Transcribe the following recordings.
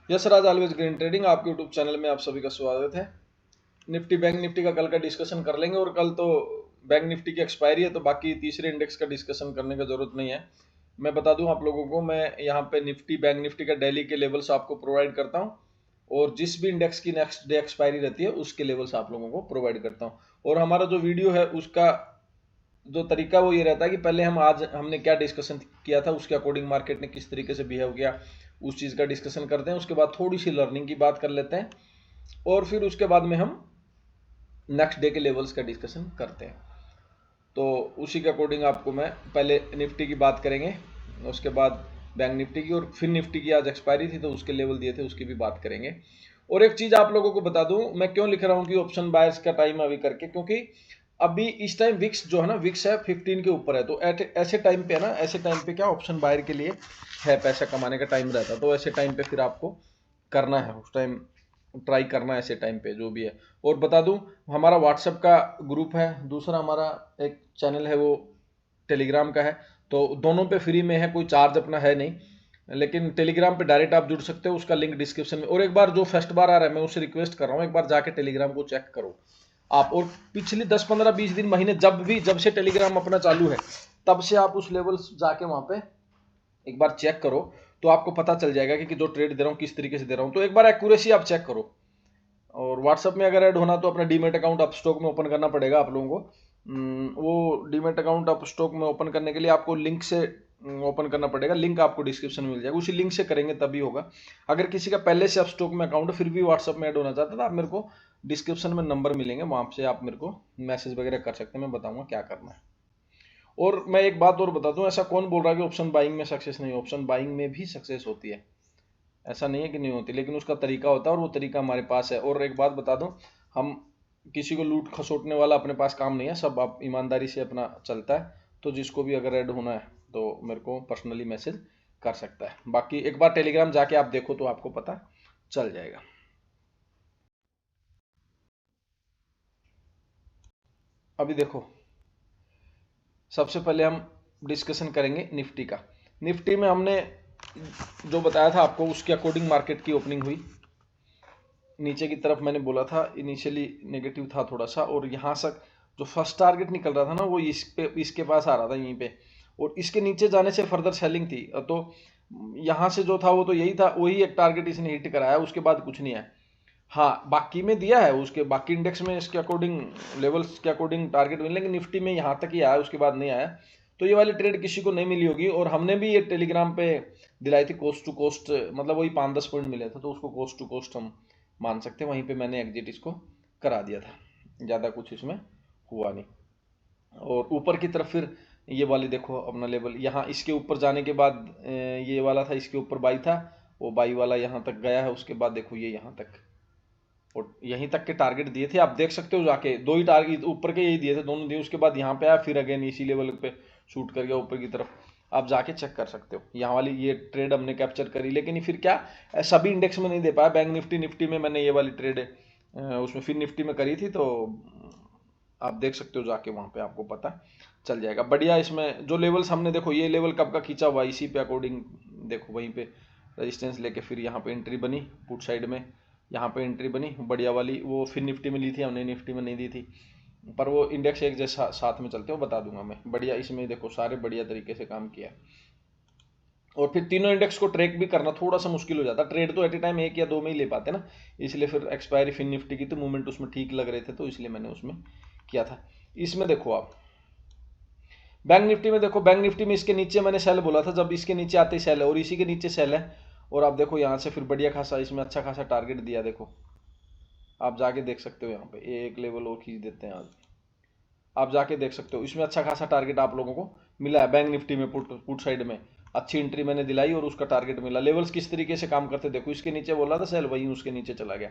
Yes राज always green trading आपके YouTube channel में आप सभी का स्वागत है। निफ्टी बैंक निफ्टी का कल का डिस्कशन कर लेंगे और कल तो बैंक निफ्टी की एक्सपायरी है तो बाकी तीसरे इंडेक्स का डिस्कशन करने की जरूरत नहीं है। मैं बता दूं आप लोगों को, मैं यहाँ पे निफ्टी बैंक निफ्टी का डेली के लेवल्स आपको प्रोवाइड करता हूँ और जिस भी इंडेक्स की नेक्स्ट डे एक्सपायरी रहती है उसके लेवल्स आप लोगों को प्रोवाइड करता हूँ। और हमारा जो वीडियो है उसका जो तरीका वो ये रहता है कि पहले हम आज हमने क्या डिस्कशन किया था उसके अकॉर्डिंग मार्केट ने किस तरीके से बिहेव किया उस चीज़ का डिस्कशन करते हैं, उसके बाद थोड़ी सी लर्निंग की बात कर लेते हैं और फिर उसके बाद में हम नेक्स्ट डे के लेवल्स का डिस्कशन करते हैं। तो उसी के अकॉर्डिंग आपको मैं पहले निफ्टी की बात करेंगे, उसके बाद बैंक निफ्टी की, और फिर निफ्टी की आज एक्सपायरी थी तो उसके लेवल दिए थे उसकी भी बात करेंगे। और एक चीज़ आप लोगों को बता दूं, मैं क्यों लिख रहा हूं कि ऑप्शन बायर्स का टाइम अभी करके, क्योंकि अभी इस टाइम विक्स जो है ना, विक्स है 15 के ऊपर है, तो ऐसे टाइम पे ना, ऐसे टाइम पे क्या ऑप्शन बायर के लिए है, पैसा कमाने का टाइम रहता है, तो ऐसे टाइम पे फिर आपको करना है, उस टाइम ट्राई करना है ऐसे टाइम पे जो भी है। और बता दूं, हमारा व्हाट्सएप का ग्रुप है, दूसरा हमारा एक चैनल है वो टेलीग्राम का है, तो दोनों पे फ्री में है, कोई चार्ज अपना है नहीं, लेकिन टेलीग्राम पे डायरेक्ट आप जुड़ सकते हो, उसका लिंक डिस्क्रिप्शन में। और एक बार जो फर्स्ट बार आ रहा है मैं उससे रिक्वेस्ट कर रहा हूँ, एक बार जाके टेलीग्राम को चेक करो आप, और पिछली 10 15 20 दिन महीने जब से टेलीग्राम अपना चालू है तब से आप उस लेवल जाके वहां पे एक बार चेक करो, तो आपको पता चल जाएगा कि जो ट्रेड दे रहा हूँ किस तरीके से दे रहा हूँ, तो एक बार एक्यूरेसी आप चेक करो। और व्हाट्सएप में अगर ऐड होना तो अपना डीमेट अकाउंट अप स्टॉक में ओपन करना पड़ेगा आप लोगों को। वो डीमेट अकाउंट अप स्टॉक में ओपन करने के लिए आपको लिंक से ओपन करना पड़ेगा, लिंक आपको डिस्क्रिप्शन में मिल जाएगा, उसी लिंक से करेंगे तभी होगा। अगर किसी का पहले से अप स्टॉक में अकाउंट फिर भी व्हाट्सएप में ऐड होना चाहता है तो आप मेरे को डिस्क्रिप्शन में नंबर मिलेंगे, वहां से आप मेरे को मैसेज वगैरह कर सकते हैं, मैं बताऊंगा क्या करना है। और मैं एक बात और बता दूं, ऐसा कौन बोल रहा है कि ऑप्शन बाइंग में सक्सेस नहीं, ऑप्शन बाइंग में भी सक्सेस होती है, ऐसा नहीं है कि नहीं होती, लेकिन उसका तरीका होता है और वो तरीका हमारे पास है। और एक बात बता दूं, हम किसी को लूट खसोटने वाला अपने पास काम नहीं है, सब आप ईमानदारी से अपना चलता है। तो जिसको भी अगर ऐड होना है तो मेरे को पर्सनली मैसेज कर सकता है, बाकी एक बार टेलीग्राम जाके आप देखो तो आपको पता चल जाएगा। अभी देखो, सबसे पहले हम डिस्कशन करेंगे निफ्टी का। निफ्टी में हमने जो बताया था आपको उसके अकॉर्डिंग मार्केट की ओपनिंग हुई। नीचे की तरफ मैंने बोला था इनिशियली नेगेटिव था थोड़ा सा, और यहाँ से जो फर्स्ट टारगेट निकल रहा था ना वो इसके पास आ रहा था यहीं पे, और इसके नीचे जाने से फर्दर सेलिंग थी, तो यहाँ से जो था वो तो यही था, वही एक टारगेट इसने हिट कराया, उसके बाद कुछ नहीं है। हाँ, बाकी में दिया है, उसके बाकी इंडेक्स में इसके अकॉर्डिंग लेवल्स के अकॉर्डिंग टारगेट मिले, लेकिन निफ्टी में यहाँ तक ही आया, उसके बाद नहीं आया। तो ये वाली ट्रेड किसी को नहीं मिली होगी, और हमने भी ये टेलीग्राम पे दिलाई थी कोस्ट टू कोस्ट, मतलब वही 5-10 पॉइंट मिले थे, तो उसको कोस्ट टू कोस्ट हम मान सकते हैं, वहीं पे मैंने एग्जिट इसको करा दिया था, ज़्यादा कुछ इसमें हुआ नहीं। और ऊपर की तरफ फिर ये वाली देखो अपना लेवल, यहाँ इसके ऊपर जाने के बाद ये वाला था, इसके ऊपर बाई था, वो बाई वाला यहाँ तक गया है, उसके बाद देखो ये यहाँ तक, और यहीं तक के टारगेट दिए थे, आप देख सकते हो जाके, दो ही टारगेट ऊपर के यही दिए थे, दोनों दिए, उसके बाद यहाँ पे आया, फिर अगेन इसी लेवल पे शूट कर गया ऊपर की तरफ, आप जाके चेक कर सकते हो। यहाँ वाली ये ट्रेड हमने कैप्चर करी, लेकिन फिर क्या सभी इंडेक्स में नहीं दे पाया, बैंक निफ्टी निफ्टी में मैंने ये वाली ट्रेड उसमें फिर निफ्टी में करी थी, तो आप देख सकते हो जाके, वहाँ पे आपको पता चल जाएगा बढ़िया। इसमें जो लेवल्स हमने देखो, ये लेवल कब का खींचा हुआ, इसी पे अकॉर्डिंग देखो, वहीं पे रेजिस्टेंस लेके फिर यहाँ पे एंट्री बनी पुट साइड में, यहाँ पे एंट्री बनी बढ़िया वाली, वो फिर निफ्टी में ली थी हमने, निफ्टी में नहीं दी थी, पर वो इंडेक्स एक जैसा साथ में चलते हो, बता दूंगा मैं बढ़िया। इसमें देखो सारे बढ़िया तरीके से काम किया, और फिर तीनों इंडेक्स को ट्रैक भी करना थोड़ा सा मुश्किल हो जाता, ट्रेड तो एट ए टाइम एक या दो में ही ले पाते ना, इसलिए फिर एक्सपायरी फिर निफ्टी की तो मूवमेंट उसमें ठीक लग रहे थे, तो इसलिए मैंने उसमें किया था। इसमें देखो आप बैंक निफ्टी में देखो, बैंक निफ्टी में इसके नीचे मैंने सेल बोला था, जब इसके नीचे आते ही सेल है, और इसी के नीचे सेल है, और आप देखो यहाँ से फिर बढ़िया खासा इसमें अच्छा खासा टारगेट दिया, देखो आप जाके देख सकते हो, यहाँ पे एक लेवल और खींच देते हैं आज, आप जाके देख सकते हो, इसमें अच्छा खासा टारगेट आप लोगों को मिला है बैंक निफ्टी में, पुट साइड में अच्छी एंट्री मैंने दिलाई और उसका टारगेट मिला। लेवल्स किस तरीके से काम करते देखो, इसके नीचे बोला था सेल, वही उसके नीचे चला गया,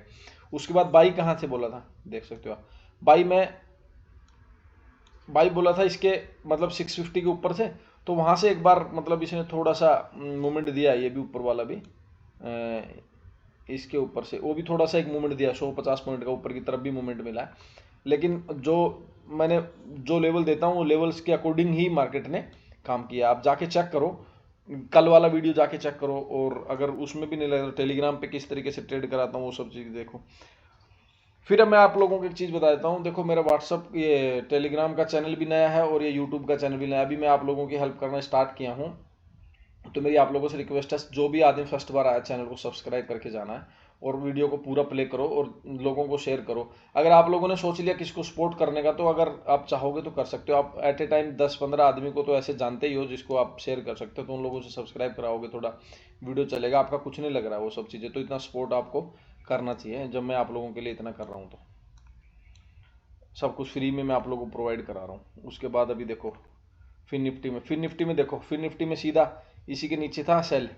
उसके बाद बाई कहाँ से बोला था देख सकते हो आप, बाई में बाई बोला था इसके मतलब 650 के ऊपर से, तो वहां से एक बार मतलब इसने थोड़ा सा मूवमेंट दिया, ये भी ऊपर वाला भी इसके ऊपर से वो भी थोड़ा सा एक मूवमेंट दिया, 150 पॉइंट का ऊपर की तरफ भी मूवमेंट मिला है, लेकिन जो मैंने जो लेवल देता हूँ वो लेवल्स के अकॉर्डिंग ही मार्केट ने काम किया, आप जाके चेक करो। कल वाला वीडियो जाके चेक करो, और अगर उसमें भी नहीं लगा तो टेलीग्राम पे किस तरीके से ट्रेड कराता हूँ वो सब चीज़ देखो। फिर अब मैं आप लोगों को एक चीज़ बता देता हूँ, देखो मेरा व्हाट्सअप ये टेलीग्राम का चैनल भी नया है और ये यूट्यूब का चैनल भी नया, अभी मैं आप लोगों की हेल्प करना स्टार्ट किया हूँ। तो मेरी आप लोगों से रिक्वेस्ट है, जो भी आदमी फर्स्ट बार आया चैनल को सब्सक्राइब करके जाना है और वीडियो को पूरा प्ले करो और लोगों को शेयर करो। अगर आप लोगों ने सोच लिया किसको सपोर्ट करने का, तो अगर आप चाहोगे तो कर सकते हो। आप एट ए टाइम 10-15 आदमी को तो ऐसे जानते ही हो जिसको आप शेयर कर सकते हो, तो उन लोगों से सब्सक्राइब कराओगे, थोड़ा वीडियो चलेगा, आपका कुछ नहीं लग रहा है वो सब चीज़ें, तो इतना सपोर्ट आपको करना चाहिए। जब मैं आप लोगों के लिए इतना कर रहा हूँ तो सब कुछ फ्री में मैं आप लोगों को प्रोवाइड करा रहा हूँ। उसके बाद अभी देखो फिर निफ्टी में देखो, फिर निफ्टी में सीधा इसी के नीचे था सेल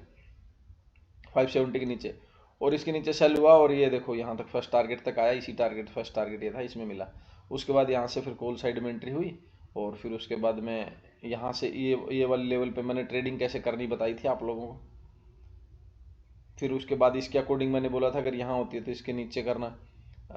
570 के नीचे, और इसके नीचे सेल हुआ और ये देखो यहाँ तक फर्स्ट टारगेट तक आया, इसी टारगेट फर्स्ट टारगेट ये था, इसमें मिला। उसके बाद यहाँ से फिर कॉल साइड में एंट्री हुई, और फिर उसके बाद में यहाँ से ये वाले लेवल पे मैंने ट्रेडिंग कैसे करनी बताई थी आप लोगों को। फिर उसके बाद इसके अकॉर्डिंग मैंने बोला था अगर यहाँ होती है तो इसके नीचे करना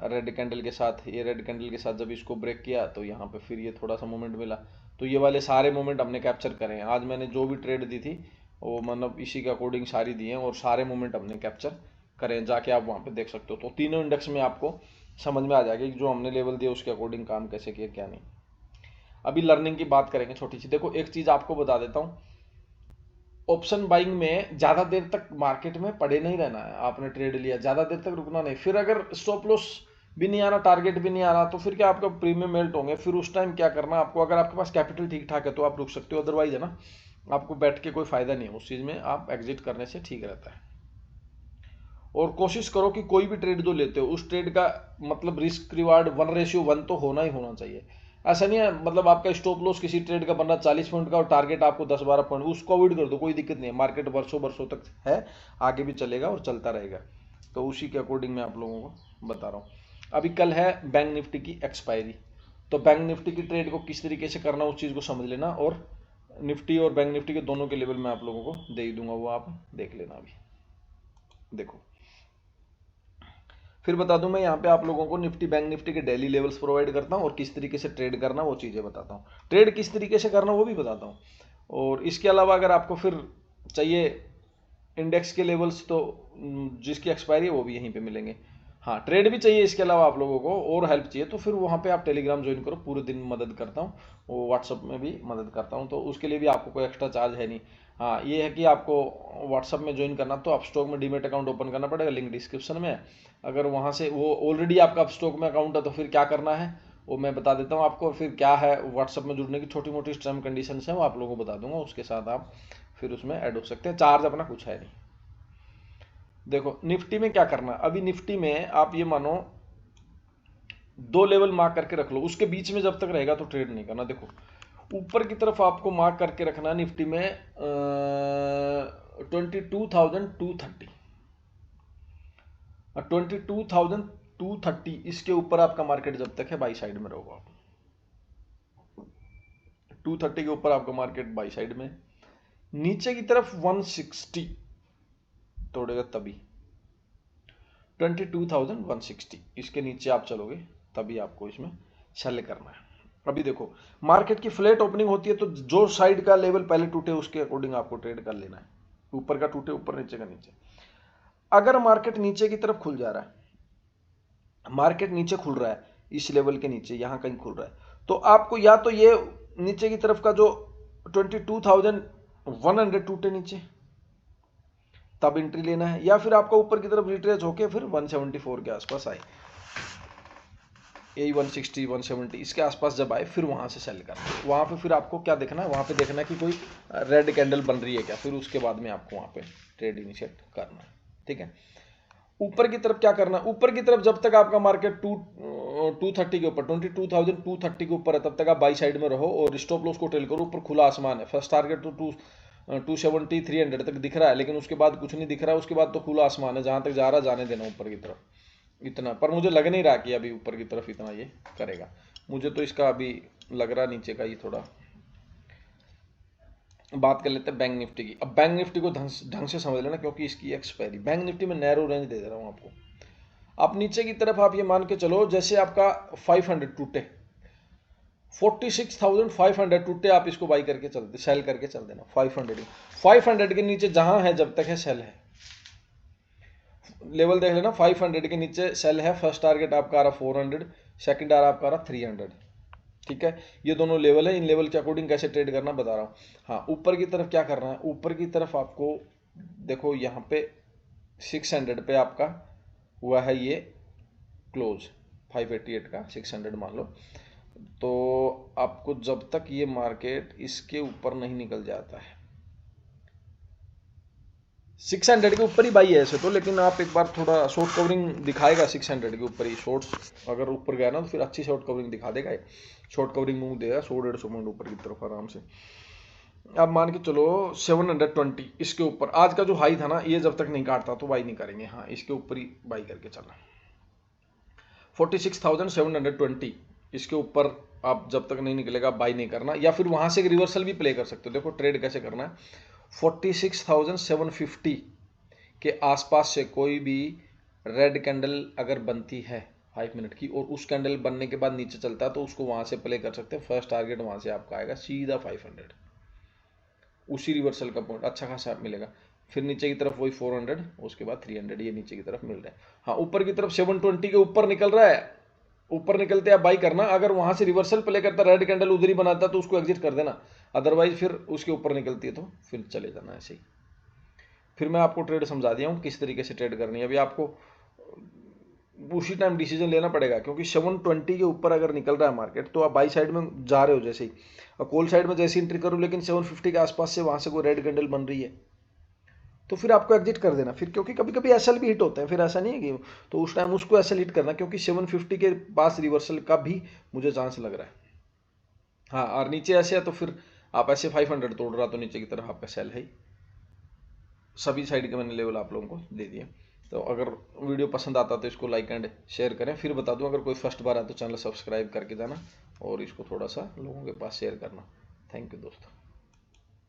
रेड कैंडल के साथ, ये रेड कैंडल के साथ जब इसको ब्रेक किया तो यहाँ पे फिर ये थोड़ा सा मोमेंट मिला। तो ये वाले सारे मोमेंट हमने कैप्चर करे हैं। आज मैंने जो भी ट्रेड दी थी वो मतलब इसी के अकॉर्डिंग सारी दी हैं, और सारे मोमेंट हमने कैप्चर करे हैं, जाके आप वहाँ पे देख सकते हो। तो तीनों इंडेक्स में आपको समझ में आ जाएगा कि जो हमने लेवल दिया उसके अकॉर्डिंग काम कैसे किया क्या नहीं। अभी लर्निंग की बात करेंगे छोटी सी। देखो एक चीज़ आपको बता देता हूँ, ऑप्शन बाइंग में ज़्यादा देर तक मार्केट में पड़े नहीं रहना है। आपने ट्रेड लिया, ज़्यादा देर तक रुकना नहीं। फिर अगर स्टॉप लॉस भी नहीं आ रहा, टारगेट भी नहीं आ रहा, तो फिर क्या आपका प्रीमियम मेल्ट होंगे। फिर उस टाइम क्या करना आपको, अगर आपके पास कैपिटल ठीक ठाक है तो आप रुक सकते हो, अदरवाइज है ना आपको बैठ के कोई फायदा नहीं है उस चीज़ में, आप एग्जिट करने से ठीक रहता है। और कोशिश करो कि कोई भी ट्रेड जो लेते हो उस ट्रेड का मतलब रिस्क रिवार्ड 1:1 तो होना ही होना चाहिए। ऐसा नहीं है मतलब आपका स्टॉप लॉस किसी ट्रेड का बनना 40 पॉइंट का और टारगेट आपको 10-12 पॉइंट, उसको अवॉइड कर दो, कोई दिक्कत नहीं है। मार्केट वर्षों वर्षों तक है, आगे भी चलेगा और चलता रहेगा। तो उसी के अकॉर्डिंग मैं आप लोगों को बता रहा हूँ। अभी कल है बैंक निफ्टी की एक्सपायरी, तो बैंक निफ्टी की ट्रेड को किस तरीके से करना उस चीज़ को समझ लेना, और निफ्टी और बैंक निफ्टी के दोनों के लेवल मैं आप लोगों को दे ही दूंगा, वो आप देख लेना। अभी देखो फिर बता दूं मैं यहाँ पे आप लोगों को निफ्टी बैंक निफ्टी के डेली लेवल्स प्रोवाइड करता हूँ, और किस तरीके से ट्रेड करना वो चीज़ें बताता हूँ, ट्रेड किस तरीके से करना वो भी बताता हूँ। और इसके अलावा अगर आपको फिर चाहिए इंडेक्स के लेवल्स, तो जिसकी एक्सपायरी है वो भी यहीं पे मिलेंगे। हाँ ट्रेड भी चाहिए इसके अलावा आप लोगों को और हेल्प चाहिए, तो फिर वहाँ पे आप टेलीग्राम ज्वाइन करो, पूरे दिन मदद करता हूँ, वो व्हाट्सअप में भी मदद करता हूँ, तो उसके लिए भी आपको कोई एक्स्ट्रा चार्ज है नहीं। हाँ ये है कि आपको व्हाट्सअप में ज्वाइन करना तो अपस्टॉक में डीमेट अकाउंट ओपन करना पड़ेगा, लिंक डिस्क्रिप्शन में है। अगर वहाँ से वो ऑलरेडी आपका अपस्टॉक में अकाउंट है तो फिर क्या करना है वो मैं बता देता हूँ आपको। फिर क्या है व्हाट्सअप में जुड़ने की छोटी मोटी टर्म कंडीशंस हैं वो आप लोगों को बता दूंगा, उसके साथ आप फिर उसमें ऐड हो सकते हैं। चार्ज अपना कुछ है नहीं। देखो निफ्टी में क्या करना, अभी निफ्टी में आप ये मानो 2 लेवल मार्क करके रख लो, उसके बीच में जब तक रहेगा तो ट्रेड नहीं करना। देखो ऊपर की तरफ आपको मार्क करके रखना निफ्टी में 22,230 और 22,230 इसके ऊपर आपका मार्केट जब तक है बाई साइड में रहोगा। आप 230 के ऊपर आपका मार्केट बाई साइड में, नीचे की तरफ 160 तोड़ेगा तभी 22,160 इसके नीचे आप चलोगे तभी आपको इसमें सेल करना है। अभी देखो मार्केट की फ्लैट ओपनिंग होती है तो जो साइड का लेवल पहले टूटे उसके अकॉर्डिंग आपको ट्रेड कर लेना है। ऊपर का टूटे ऊपर, नीचे का नीचे। अगर मार्केट नीचे की तरफ खुल जा रहा है, मार्केट नीचे खुल रहा है इस लेवल के नीचे यहां कहीं खुल रहा है, तो आपको या तो ये नीचे की तरफ का जो 22,100 टूटे नीचे तब एंट्री लेना है, या फिर आपका ऊपर की तरफ रिट्रेस होके फिर 174 के आसपास आए, यही 160 170 इसके आसपास जब आए फिर वहां से सेल करना है। वहां पे फिर आपको क्या देखना है, वहां पे देखना है कि कोई रेड कैंडल बन रही है क्या, फिर उसके बाद में आपको वहां पे ट्रेड इनिशिएट करना है। ठीक है। ऊपर की तरफ क्या करना, ऊपर की तरफ जब तक आपका मार्केट 230 के ऊपर 22,230 के ऊपर है तब तक आप बाई साइड में रहो और स्टॉप लॉस को टेल करो। ऊपर खुला आसमान है, फर्स्ट टारगेट तो 270 300 तक दिख रहा है, लेकिन उसके बाद कुछ नहीं दिख रहा है, उसके बाद तो खुला आसमान है, जहां तक जा रहा जाने देना ऊपर की तरफ इतना। पर मुझे लग नहीं रहा कि अभी ऊपर की तरफ इतना ये करेगा, मुझे तो इसका अभी लग रहा नीचे का ही थोड़ा। बात कर लेते हैं बैंक निफ्टी की। अब बैंक निफ्टी को ढंग से समझ लेना क्योंकि इसकी एक्सपायरी, बैंक निफ्टी में नैरो रेंज दे रहा हूं आपको। आप नीचे की तरफ आप ये मान के चलो जैसे आपका 500 टूटे 46,500 टूटे, आप इसको बाई करके चल सेल करके चल देना 500 के नीचे जहां है जब तक है सेल है। लेवल देख लेना, 500 के नीचे सेल है। फर्स्ट टारगेट आपका आ रहा 400, सेकंड आ रहा आपका आ रहा 300। ठीक है, ये दोनों लेवल है। इन लेवल के अकॉर्डिंग कैसे ट्रेड करना बता रहा हूँ। हाँ, ऊपर की तरफ क्या करना है, ऊपर की तरफ आपको देखो यहाँ पे 600 पे आपका हुआ है ये क्लोज, 588 का 600 मान लो। तो आपको जब तक ये मार्केट इसके ऊपर नहीं निकल जाता है, 600 के ऊपर ही बाई है ऐसे तो, लेकिन आप एक बार थोड़ा शॉर्ट कवरिंग दिखाएगा 600 के ऊपर ही। शॉर्ट्स अगर ऊपर गया ना तो फिर अच्छी शॉर्ट कवरिंग दिखा देगा, शॉर्ट कवरिंग मूव देगा 100-150 पॉइंट ऊपर की तरफ आराम से। अब मान के चलो 720 इसके ऊपर, आज का जो हाई था ना, ये जब तक नहीं काटता तो बाई नहीं करेंगे। हाँ, इसके ऊपर ही बाई करके चलना। 46,720 इसके ऊपर आप जब तक नहीं निकलेगा बाई नहीं करना, या फिर वहां से एक रिवर्सल भी प्ले कर सकते हो। देखो ट्रेड कैसे करना है, 46,750 के आसपास से कोई भी रेड कैंडल अगर बनती है 5 मिनट की, और उस कैंडल बनने के बाद नीचे चलता है, तो उसको वहां से प्ले कर सकते हैं। फर्स्ट टारगेट वहां से आपका आएगा सीधा 500, उसी रिवर्सल का पॉइंट अच्छा खासा मिलेगा। फिर नीचे की तरफ वही 400, उसके बाद 300, ये नीचे की तरफ मिल रहा है। हाँ, ऊपर की तरफ 720 के ऊपर निकल रहा है, ऊपर निकलते आप बाई करना। अगर वहां से रिवर्सल प्ले करता, रेड कैंडल उधर ही बनाता, तो उसको एग्जिट कर देना। अदरवाइज फिर उसके ऊपर निकलती है तो फिर चले जाना ऐसे ही। फिर मैं आपको ट्रेड समझा दिया हूँ किस तरीके से ट्रेड करनी है। अभी आपको उसी टाइम डिसीजन लेना पड़ेगा, क्योंकि 720 के ऊपर अगर निकल रहा है मार्केट तो आप बाई साइड में जा रहे हो जैसे ही, और कॉल साइड में जैसे एंट्री करो, लेकिन 750 के आसपास से वहां से कोई रेड कैंडल बन रही है तो फिर आपको एग्जिट कर देना। फिर क्योंकि कभी कभी एसएल भी हिट होता है, फिर ऐसा नहीं है कि, तो उस टाइम उसको एसएल हिट करना, क्योंकि 750 के पास रिवर्सल का भी मुझे चांस लग रहा है। हाँ, और नीचे ऐसे है तो फिर आप ऐसे 500 तोड़ रहा तो नीचे की तरफ आपका सेल है। सभी साइड के मैंने लेवल आप लोगों को दे दिए। तो अगर वीडियो पसंद आता तो इसको लाइक एंड शेयर करें। फिर बता दूं, अगर कोई फर्स्ट बार आए तो चैनल सब्सक्राइब करके जाना और इसको थोड़ा सा लोगों के पास शेयर करना। थैंक यू दोस्तों।